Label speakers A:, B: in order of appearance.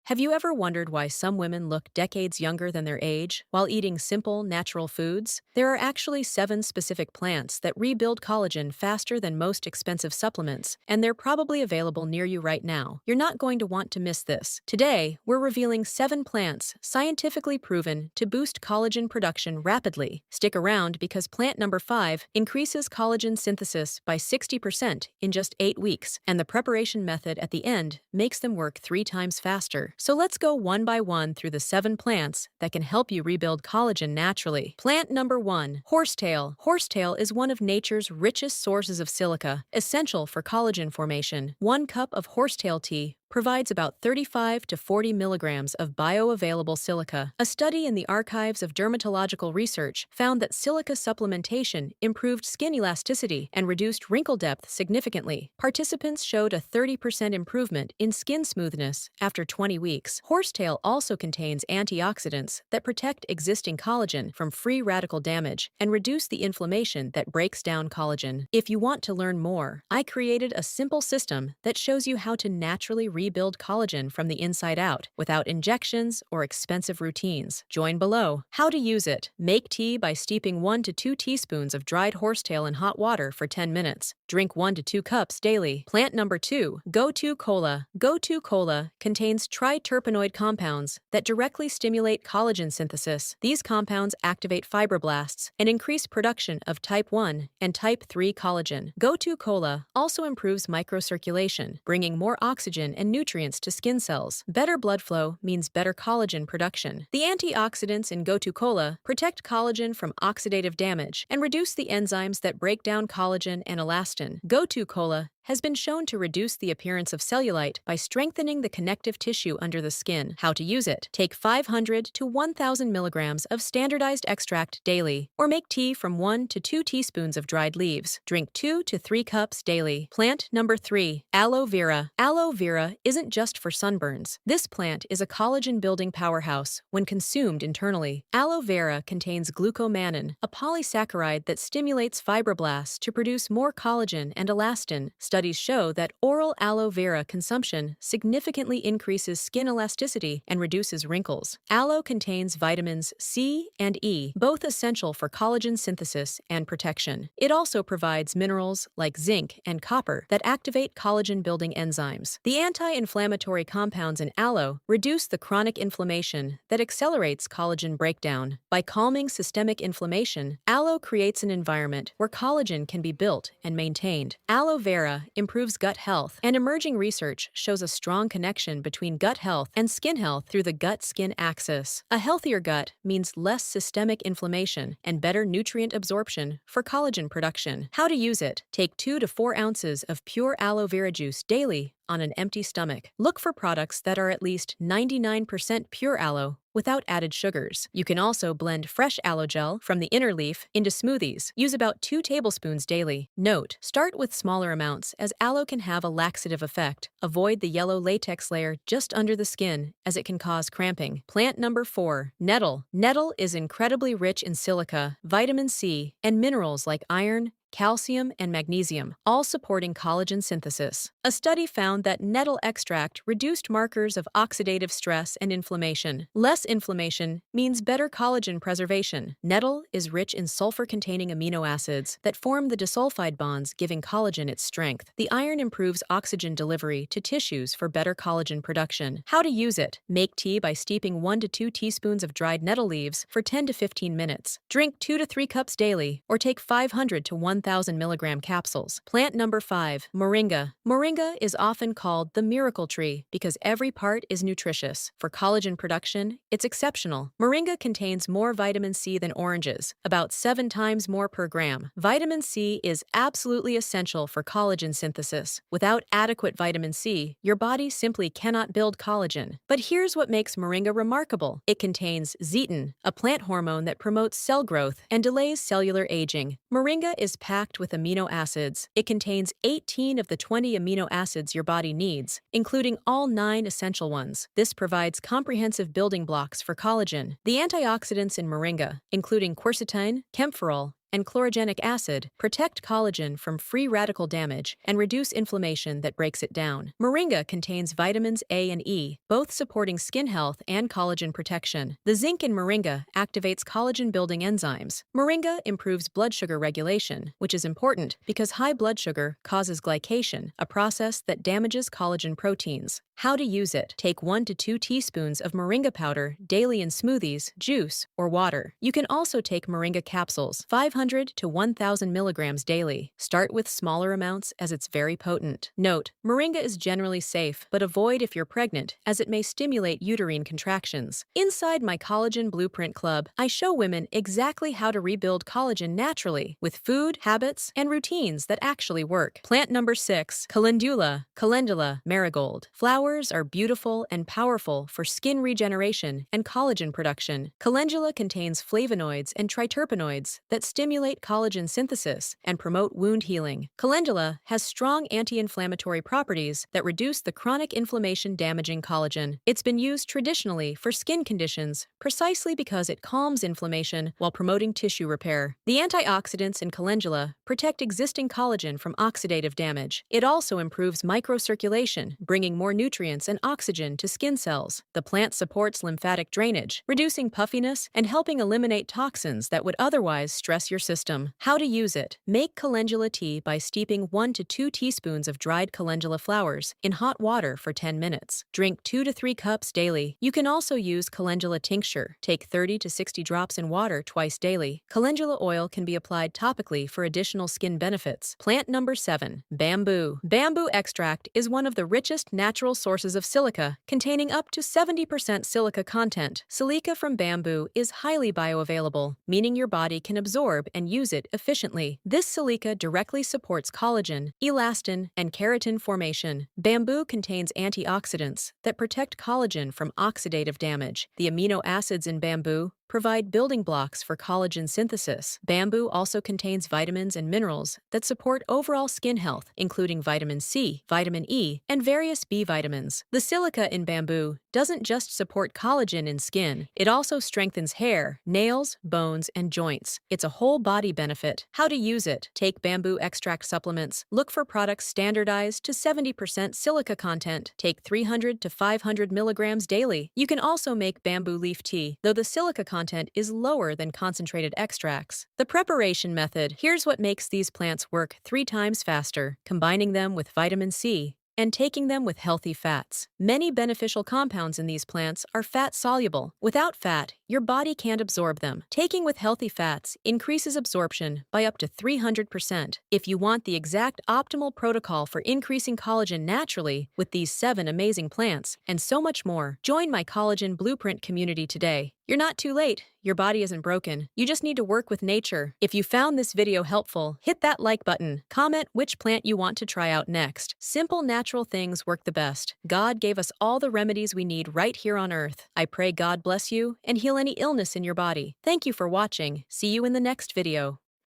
A: Have you ever wondered why some women look decades younger than their age while eating simple, natural foods? There are actually 7 specific plants that rebuild collagen faster than most expensive supplements, and they're probably available near you right now. You're not going to want to miss this. Today, we're revealing 7 plants scientifically proven to boost collagen production rapidly. Stick around because plant number 5 increases collagen synthesis by 60% in just 8 weeks, and the preparation method at the end makes them work 3 times faster. So let's go one by one through the 7 plants that can help you rebuild collagen naturally. Plant number 1, horsetail. Horsetail is one of nature's richest sources of silica, essential for collagen formation. 1 cup of horsetail tea provides about 35 to 40 milligrams of bioavailable silica. A study in the Archives of Dermatological Research found that silica supplementation improved skin elasticity and reduced wrinkle depth significantly. Participants showed a 30% improvement in skin smoothness after 20 weeks. Horsetail also contains antioxidants that protect existing collagen from free radical damage and reduce the inflammation that breaks down collagen. If you want to learn more, I created a simple system that shows you how to naturally rebuild collagen from the inside out without injections or expensive routines. Join below. How to use it. Make tea by steeping 1 to 2 teaspoons of dried horsetail in hot water for 10 minutes. Drink 1 to 2 cups daily. Plant number 2, Go-To Cola. Go-To Cola contains triterpenoid compounds that directly stimulate collagen synthesis. These compounds activate fibroblasts and increase production of type 1 and type 3 collagen. Go-To Cola also improves microcirculation, bringing more oxygen and nutrients to skin cells. Better blood flow means better collagen production. The antioxidants in Go-To Cola protect collagen from oxidative damage and reduce the enzymes that break down collagen and elastin. Go-To Cola has been shown to reduce the appearance of cellulite by strengthening the connective tissue under the skin. How to use it. Take 500 to 1,000 milligrams of standardized extract daily, or make tea from 1 to 2 teaspoons of dried leaves. Drink 2 to 3 cups daily. Plant number 3, aloe vera. Aloe vera isn't just for sunburns. This plant is a collagen-building powerhouse when consumed internally. Aloe vera contains glucomannan, a polysaccharide that stimulates fibroblasts to produce more collagen and elastin. Studies show that oral aloe vera consumption significantly increases skin elasticity and reduces wrinkles. Aloe contains vitamins C and E, both essential for collagen synthesis and protection. It also provides minerals like zinc and copper that activate collagen-building enzymes. The anti-inflammatory compounds in aloe reduce the chronic inflammation that accelerates collagen breakdown. By calming systemic inflammation, aloe creates an environment where collagen can be built and maintained. Aloe vera improves gut health, and emerging research shows a strong connection between gut health and skin health through the gut-skin axis. A healthier gut means less systemic inflammation and better nutrient absorption for collagen production. How to use it. Take 2 to 4 ounces of pure aloe vera juice daily on an empty stomach. Look for products that are at least 99% pure aloe without added sugars. You can also blend fresh aloe gel from the inner leaf into smoothies. Use about 2 tablespoons daily. Note: start with smaller amounts as aloe can have a laxative effect. Avoid the yellow latex layer just under the skin as it can cause cramping. Plant number 4, nettle. Nettle is incredibly rich in silica, vitamin C, and minerals like iron, calcium, and magnesium, all supporting collagen synthesis. A study found that nettle extract reduced markers of oxidative stress and inflammation. Less inflammation means better collagen preservation. Nettle is rich in sulfur-containing amino acids that form the disulfide bonds, giving collagen its strength. The iron improves oxygen delivery to tissues for better collagen production. How to use it. Make tea by steeping 1 to 2 teaspoons of dried nettle leaves for 10 to 15 minutes. Drink 2 to 3 cups daily, or take 500 to 1,000 milligram capsules. Plant number 5, moringa. Moringa is often called the miracle tree because every part is nutritious. For collagen production, it's exceptional. Moringa contains more vitamin C than oranges, about 7 times more per gram. Vitamin C is absolutely essential for collagen synthesis. Without adequate vitamin C, your body simply cannot build collagen. But here's what makes moringa remarkable. It contains zeatin, a plant hormone that promotes cell growth and delays cellular aging. Moringa is packed with amino acids. It contains 18 of the 20 amino acids your body needs, including all 9 essential ones. This provides comprehensive building blocks for collagen. The antioxidants in moringa, including quercetin, camphorol, and chlorogenic acid protect collagen from free radical damage and reduce inflammation that breaks it down. Moringa contains vitamins A and E, both supporting skin health and collagen protection. The zinc in moringa activates collagen-building enzymes. Moringa improves blood sugar regulation, which is important because high blood sugar causes glycation, a process that damages collagen proteins. How to use it. Take 1 to 2 teaspoons of moringa powder daily in smoothies, juice, or water. You can also take moringa capsules, 500 to 1,000 milligrams daily. Start with smaller amounts as it's very potent. Note, moringa is generally safe, but avoid if you're pregnant, as it may stimulate uterine contractions. Inside my Collagen Blueprint Club, I show women exactly how to rebuild collagen naturally with food, habits, and routines that actually work. Plant number 6, calendula marigold. Flowers are beautiful and powerful for skin regeneration and collagen production. Calendula contains flavonoids and triterpenoids that stimulate collagen synthesis and promote wound healing. Calendula has strong anti-inflammatory properties that reduce the chronic inflammation damaging collagen. It's been used traditionally for skin conditions precisely because it calms inflammation while promoting tissue repair. The antioxidants in calendula protect existing collagen from oxidative damage. It also improves microcirculation, bringing more nutrients and oxygen to skin cells. The plant supports lymphatic drainage, reducing puffiness and helping eliminate toxins that would otherwise stress your system. How to use it. Make calendula tea by steeping 1 to 2 teaspoons of dried calendula flowers in hot water for 10 minutes. Drink 2 to 3 cups daily. You can also use calendula tincture. Take 30 to 60 drops in water twice daily. Calendula oil can be applied topically for additional skin benefits. Plant number 7, bamboo. Bamboo extract is one of the richest natural sources of silica, containing up to 70% silica content. Silica from bamboo is highly bioavailable, meaning your body can absorb and use it efficiently. This silica directly supports collagen, elastin, and keratin formation. Bamboo contains antioxidants that protect collagen from oxidative damage. The amino acids in bamboo provide building blocks for collagen synthesis. Bamboo also contains vitamins and minerals that support overall skin health, including vitamin C, vitamin E, and various B vitamins. The silica in bamboo doesn't just support collagen in skin, it also strengthens hair, nails, bones, and joints. It's a whole body benefit. How to use it. Take bamboo extract supplements. Look for products standardized to 70% silica content. Take 300 to 500 milligrams daily. You can also make bamboo leaf tea, though the silica content is lower than concentrated extracts. The preparation method. Here's what makes these plants work 3 times faster. Combining them with vitamin C and taking them with healthy fats. Many beneficial compounds in these plants are fat-soluble. Without fat, your body can't absorb them. Taking with healthy fats increases absorption by up to 300%. If you want the exact optimal protocol for increasing collagen naturally with these 7 amazing plants and so much more, join my Collagen Blueprint community today. You're not too late. Your body isn't broken. You just need to work with nature. If you found this video helpful, hit that like button. Comment which plant you want to try out next. Simple, natural things work the best. God gave us all the remedies we need right here on Earth. I pray God bless you and heal any illness in your body. Thank you for watching. See you in the next video.